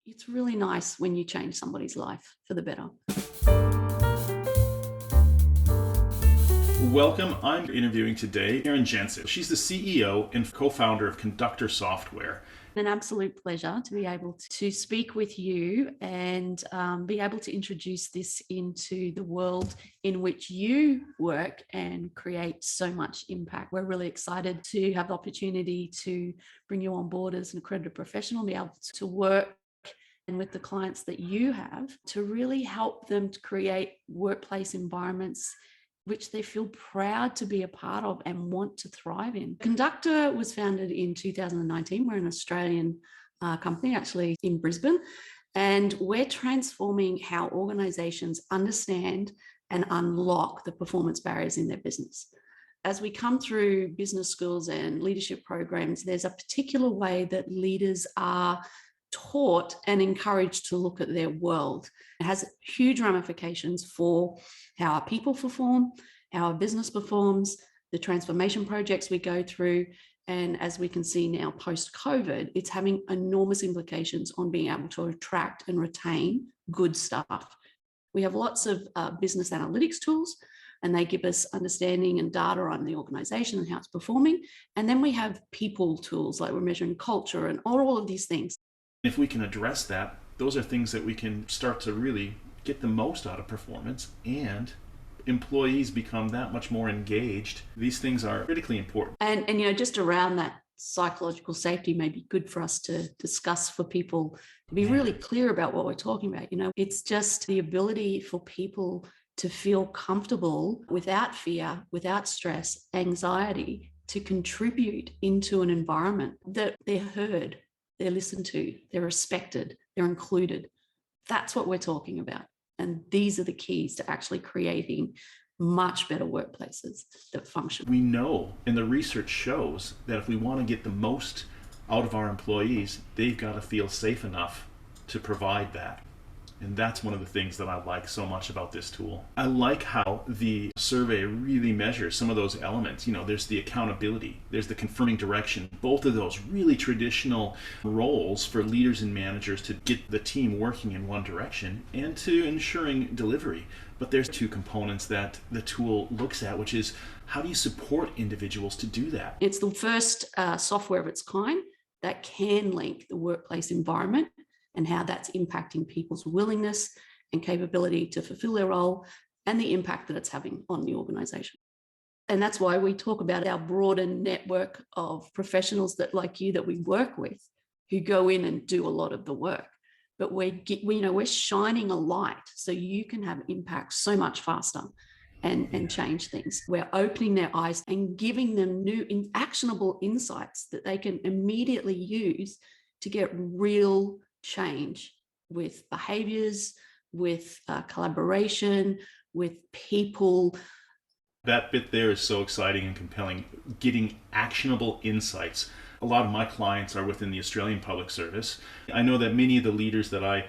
it's really nice when you change somebody's life for the better. Welcome. I'm interviewing today Karren Jensen. She's the CEO and co-founder of Conductor Software. An absolute pleasure to be able to speak with you and be able to introduce this into the world in which you work and create so much impact. We're really excited to have the opportunity to bring you on board as an accredited professional and be able to work and with the clients that you have to really help them to create workplace environments which they feel proud to be a part of and want to thrive in. Conductor was founded in 2019. We're an Australian company, actually in Brisbane, and we're transforming how organisations understand and unlock the performance barriers in their business. As we come through business schools and leadership programs, there's a particular way that leaders are taught and encouraged to look at their world. It has huge ramifications for how our people perform, how our business performs, the transformation projects we go through. And as we can see now post-COVID, it's having enormous implications on being able to attract and retain good staff. We have lots of business analytics tools, and they give us understanding and data on the organization and how it's performing. And then we have people tools, like we're measuring culture and all of these things. If we can address that, those are things that we can start to really get the most out of performance, and employees become that much more engaged. These things are critically important. And just around that psychological safety may be good for us to discuss for people to be really clear about what we're talking about. It's just the ability for people to feel comfortable without fear, without stress, anxiety, to contribute into an environment that they're heard, they're listened to, they're respected, they're included. That's what we're talking about. And these are the keys to actually creating much better workplaces that function. We know, and the research shows, that if we want to get the most out of our employees, they've got to feel safe enough to provide that. And that's one of the things that I like so much about this tool. I like how the survey really measures some of those elements. There's the accountability, there's the confirming direction, both of those really traditional roles for leaders and managers to get the team working in one direction and to ensuring delivery. But there's two components that the tool looks at, which is how do you support individuals to do that? It's the first software of its kind that can link the workplace environment and how that's impacting people's willingness and capability to fulfill their role and the impact that it's having on the organisation. And that's why we talk about our broader network of professionals that, like you, that we work with, who go in and do a lot of the work. But we're shining a light so you can have impact so much faster and change things. We're opening their eyes and giving them new actionable insights that they can immediately use to get real change with behaviors, with collaboration, with people. That bit there is so exciting and compelling, getting actionable insights. A lot of my clients are within the Australian Public Service. I know that many of the leaders that I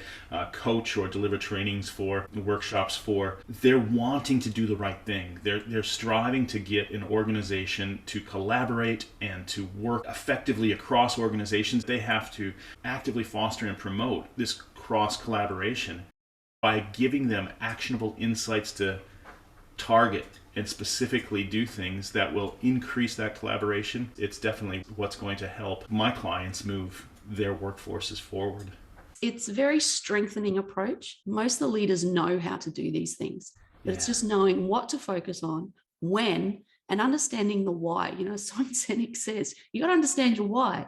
coach or deliver trainings for, workshops for, they're wanting to do the right thing. They're striving to get an organization to collaborate and to work effectively across organizations. They have to actively foster and promote this cross collaboration by giving them actionable insights to target and specifically do things that will increase that collaboration. It's definitely what's going to help my clients move their workforces forward. It's a very strengthening approach. Most of the leaders know how to do these things, but it's just knowing what to focus on, when, and understanding the why. Simon Sinek says, you got to understand your why.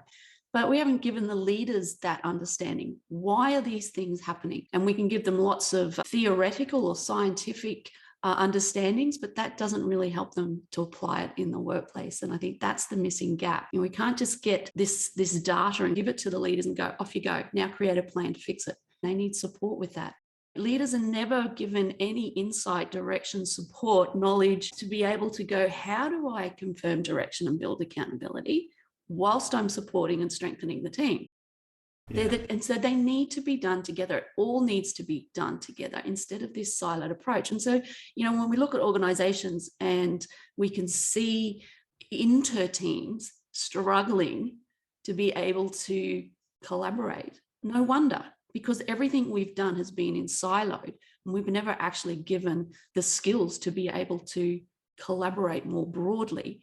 But we haven't given the leaders that understanding. Why are these things happening? And we can give them lots of theoretical or scientific understandings, but that doesn't really help them to apply it in the workplace. And I think that's the missing gap. We can't just get this data and give it to the leaders and go, off you go. Now create a plan to fix it. They need support with that. Leaders are never given any insight, direction, support, knowledge to be able to go, how do I confirm direction and build accountability whilst I'm supporting and strengthening the team? And so they need to be done together. It all needs to be done together instead of this siloed approach. And so, when we look at organizations and we can see inter-teams struggling to be able to collaborate, no wonder. because everything we've done has been in siloed, and we've never actually given the skills to be able to collaborate more broadly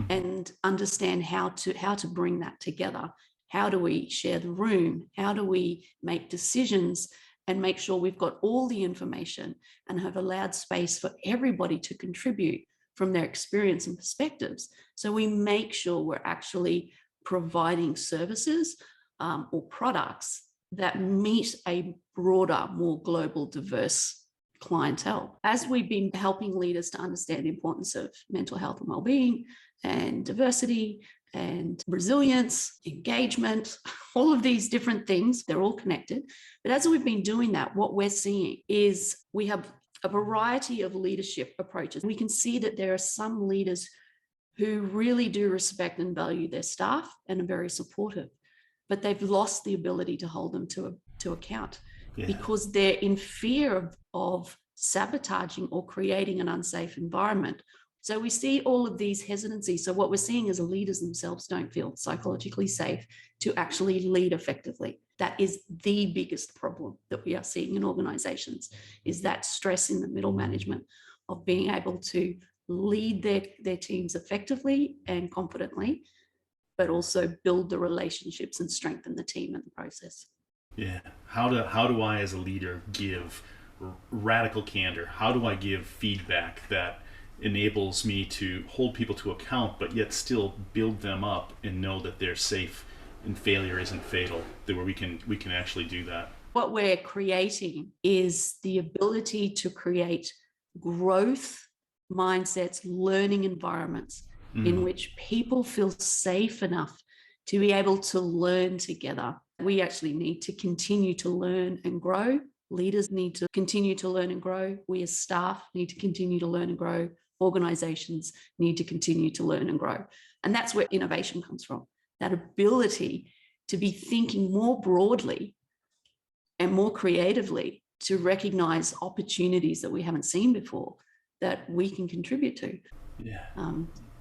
and understand how to bring that together. How do we share the room? How do we make decisions and make sure we've got all the information and have allowed space for everybody to contribute from their experience and perspectives? So we make sure we're actually providing services or products that meet a broader, more global, diverse clientele. As we've been helping leaders to understand the importance of mental health and well-being and diversity and resilience, engagement, all of these different things, they're all connected. But as we've been doing that, what we're seeing is we have a variety of leadership approaches. We can see that there are some leaders who really do respect and value their staff and are very supportive, but they've lost the ability to hold them to account because they're in fear of sabotaging or creating an unsafe environment. So we see all of these hesitancies. So what we're seeing is leaders themselves don't feel psychologically safe to actually lead effectively. That is the biggest problem that we are seeing in organizations, is that stress in the middle management of being able to lead their teams effectively and confidently, but also build the relationships and strengthen the team in the process. Yeah. How do I as a leader give radical candor? How do I give feedback that enables me to hold people to account, but yet still build them up and know that they're safe and failure isn't fatal, that where we can actually do that? What we're creating is the ability to create growth mindsets, learning environments in which people feel safe enough to be able to learn together. We actually need to continue to learn and grow. Leaders need to continue to learn and grow. We as staff need to continue to learn and grow. Organizations need to continue to learn and grow. And that's where innovation comes from. That ability to be thinking more broadly and more creatively to recognize opportunities that we haven't seen before that we can contribute to. Yeah.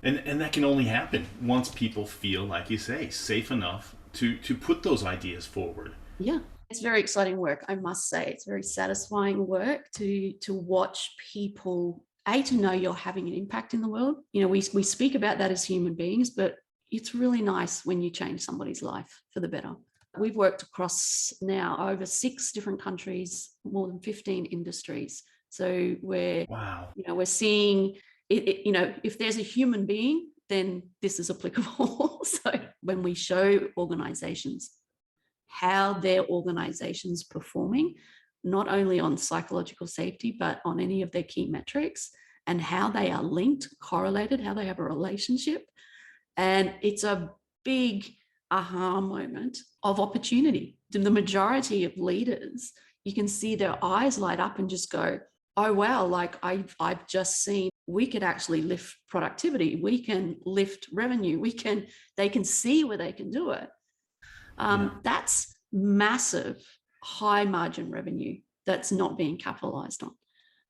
And that can only happen once people feel, like you say, safe enough to put those ideas forward. Yeah. It's very exciting work, I must say. It's very satisfying work to watch people, to know you're having an impact in the world. You know, we speak about that as human beings, but it's really nice when you change somebody's life for the better. We've worked across now over 6 different countries, more than 15 industries. So we're seeing it, if there's a human being, then this is applicable. So when we show organizations how their organization's performing, not only on psychological safety, but on any of their key metrics, and how they are linked, correlated, how they have a relationship. And it's a big aha moment of opportunity. The majority of leaders, you can see their eyes light up and just go, oh, wow, like I've just seen we could actually lift productivity. We can lift revenue. They can see where they can do it. That's massive, high margin revenue that's not being capitalized on.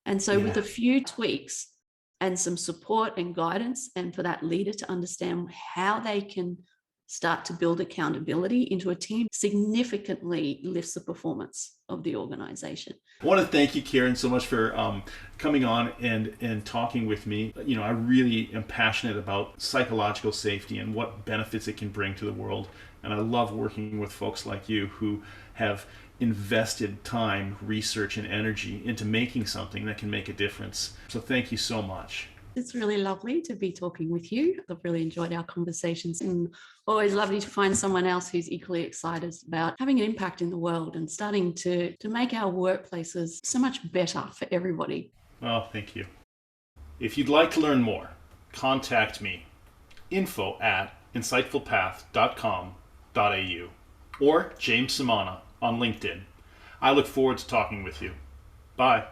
And so with a few tweaks and some support and guidance, and for that leader to understand how they can start to build accountability into a team, significantly lifts the performance of the organization. I want to thank you, Karren, so much for coming on and talking with me. You know, I really am passionate about psychological safety and what benefits it can bring to the world. And I love working with folks like you who have invested time, research, and energy into making something that can make a difference. So thank you so much. It's really lovely to be talking with you. I've really enjoyed our conversations, and always lovely to find someone else who's equally excited about having an impact in the world and starting to make our workplaces so much better for everybody. Well, thank you. If you'd like to learn more, contact me, info@insightfulpath.com.au or James Samana on LinkedIn. I look forward to talking with you. Bye.